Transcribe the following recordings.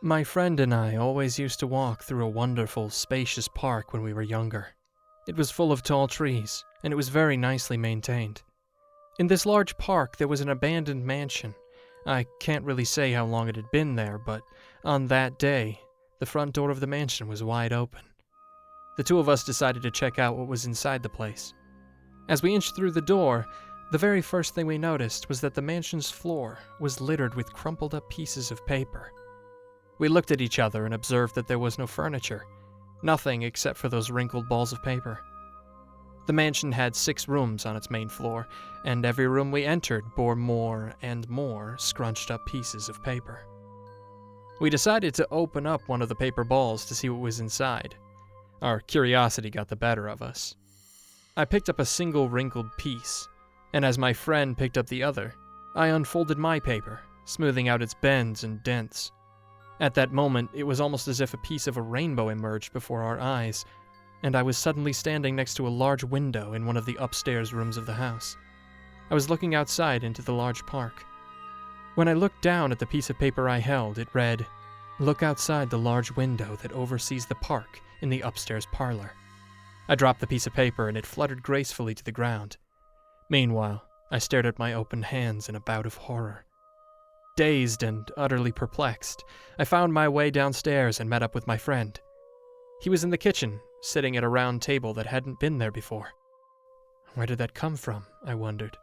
My friend and I always used to walk through a wonderful, spacious park when we were younger. It was full of tall trees, and it was very nicely maintained. In this large park, there was an abandoned mansion. I can't really say how long it had been there, but on that day, the front door of the mansion was wide open. The two of us decided to check out what was inside the place. As we inched through the door, the very first thing we noticed was that the mansion's floor was littered with crumpled up pieces of paper. We looked at each other and observed that there was no furniture, nothing except for those wrinkled balls of paper. The mansion had 6 rooms on its main floor, and every room we entered bore more and more scrunched up pieces of paper. We decided to open up one of the paper balls to see what was inside. Our curiosity got the better of us. I picked up a single wrinkled piece, and as my friend picked up the other, I unfolded my paper, smoothing out its bends and dents. At that moment, it was almost as if a piece of a rainbow emerged before our eyes, and I was suddenly standing next to a large window in one of the upstairs rooms of the house. I was looking outside into the large park. When I looked down at the piece of paper I held, it read, "Look outside the large window that oversees the park in the upstairs parlor." I dropped the piece of paper and it fluttered gracefully to the ground. Meanwhile, I stared at my open hands in a bout of horror. Dazed and utterly perplexed, I found my way downstairs and met up with my friend. He was in the kitchen, sitting at a round table that hadn't been there before. Where did that come from? I wondered.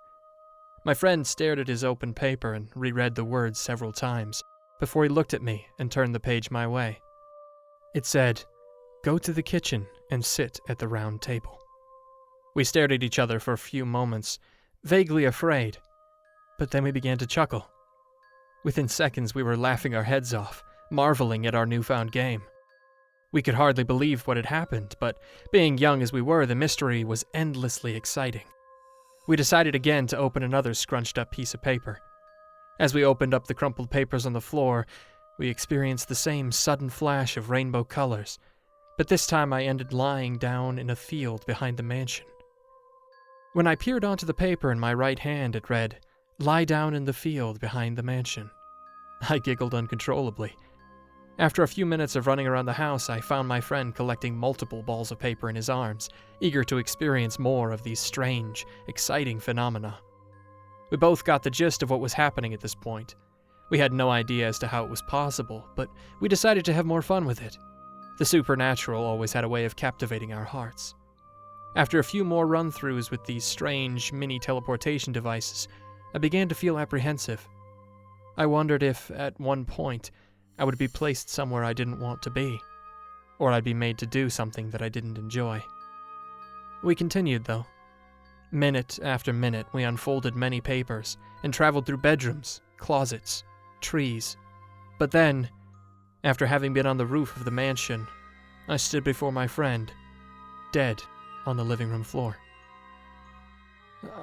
My friend stared at his open paper and reread the words several times before he looked at me and turned the page my way. It said, "Go to the kitchen and sit at the round table." We stared at each other for a few moments, vaguely afraid, but then we began to chuckle. Within seconds, we were laughing our heads off, marveling at our newfound game. We could hardly believe what had happened, but being young as we were, the mystery was endlessly exciting. We decided again to open another scrunched-up piece of paper. As we opened up the crumpled papers on the floor, we experienced the same sudden flash of rainbow colors, but this time I ended lying down in a field behind the mansion. When I peered onto the paper in my right hand, it read, "Lie down in the field behind the mansion." I giggled uncontrollably. After a few minutes of running around the house, I found my friend collecting multiple balls of paper in his arms, eager to experience more of these strange, exciting phenomena. We both got the gist of what was happening at this point. We had no idea as to how it was possible, but we decided to have more fun with it. The supernatural always had a way of captivating our hearts. After a few more run-throughs with these strange mini-teleportation devices, I began to feel apprehensive. I wondered if, at one point, I would be placed somewhere I didn't want to be, or I'd be made to do something that I didn't enjoy. We continued, though. Minute after minute, we unfolded many papers and traveled through bedrooms, closets, trees. But then, after having been on the roof of the mansion, I stood before my friend, dead on the living room floor.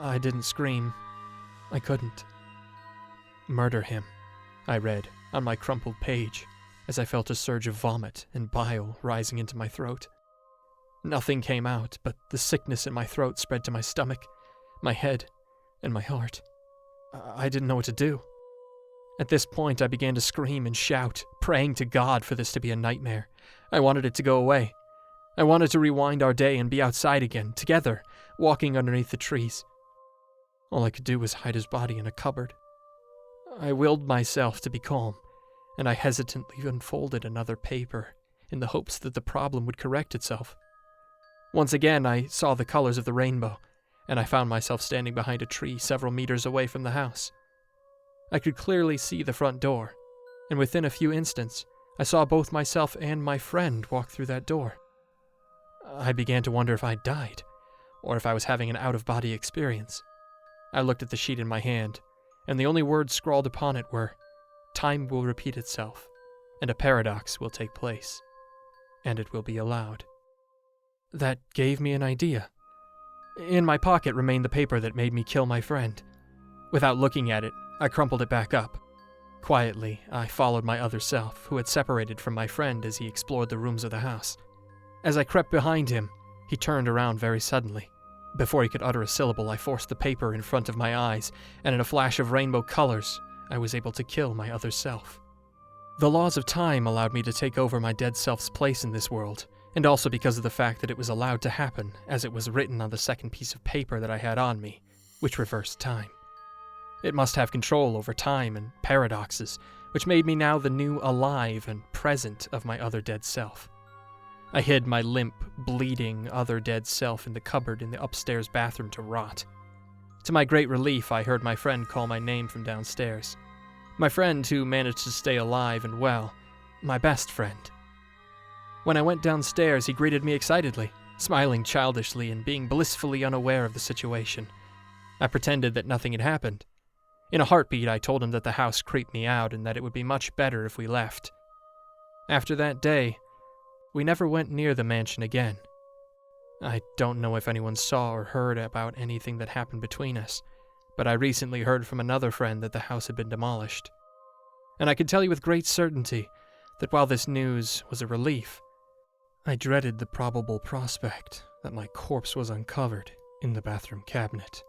I didn't scream. I couldn't. "Murder him," I read on my crumpled page as I felt a surge of vomit and bile rising into my throat. Nothing came out, but the sickness in my throat spread to my stomach, my head, and my heart. I didn't know what to do. At this point, I began to scream and shout, praying to God for this to be a nightmare. I wanted it to go away. I wanted to rewind our day and be outside again, together, walking underneath the trees. All I could do was hide his body in a cupboard. I willed myself to be calm, and I hesitantly unfolded another paper in the hopes that the problem would correct itself. Once again, I saw the colors of the rainbow, and I found myself standing behind a tree several meters away from the house. I could clearly see the front door, and within a few instants, I saw both myself and my friend walk through that door. I began to wonder if I'd died, or if I was having an out-of-body experience. I looked at the sheet in my hand, and the only words scrawled upon it were, "Time will repeat itself, and a paradox will take place, and it will be allowed." That gave me an idea. In my pocket remained the paper that made me kill my friend. Without looking at it, I crumpled it back up. Quietly, I followed my other self, who had separated from my friend as he explored the rooms of the house. As I crept behind him, he turned around very suddenly. Before he could utter a syllable, I forced the paper in front of my eyes, and in a flash of rainbow colors, I was able to kill my other self. The laws of time allowed me to take over my dead self's place in this world, and also because of the fact that it was allowed to happen, as it was written on the second piece of paper that I had on me, which reversed time. It must have control over time and paradoxes, which made me now the new alive and present of my other dead self. I hid my limp, bleeding other dead self in the cupboard in the upstairs bathroom to rot. To my great relief, I heard my friend call my name from downstairs. My friend who managed to stay alive and well. My best friend. When I went downstairs, he greeted me excitedly, smiling childishly and being blissfully unaware of the situation. I pretended that nothing had happened. In a heartbeat, I told him that the house creeped me out and that it would be much better if we left. After that day, we never went near the mansion again. I don't know if anyone saw or heard about anything that happened between us, but I recently heard from another friend that the house had been demolished. And I can tell you with great certainty that while this news was a relief, I dreaded the probable prospect that my corpse was uncovered in the bathroom cabinet.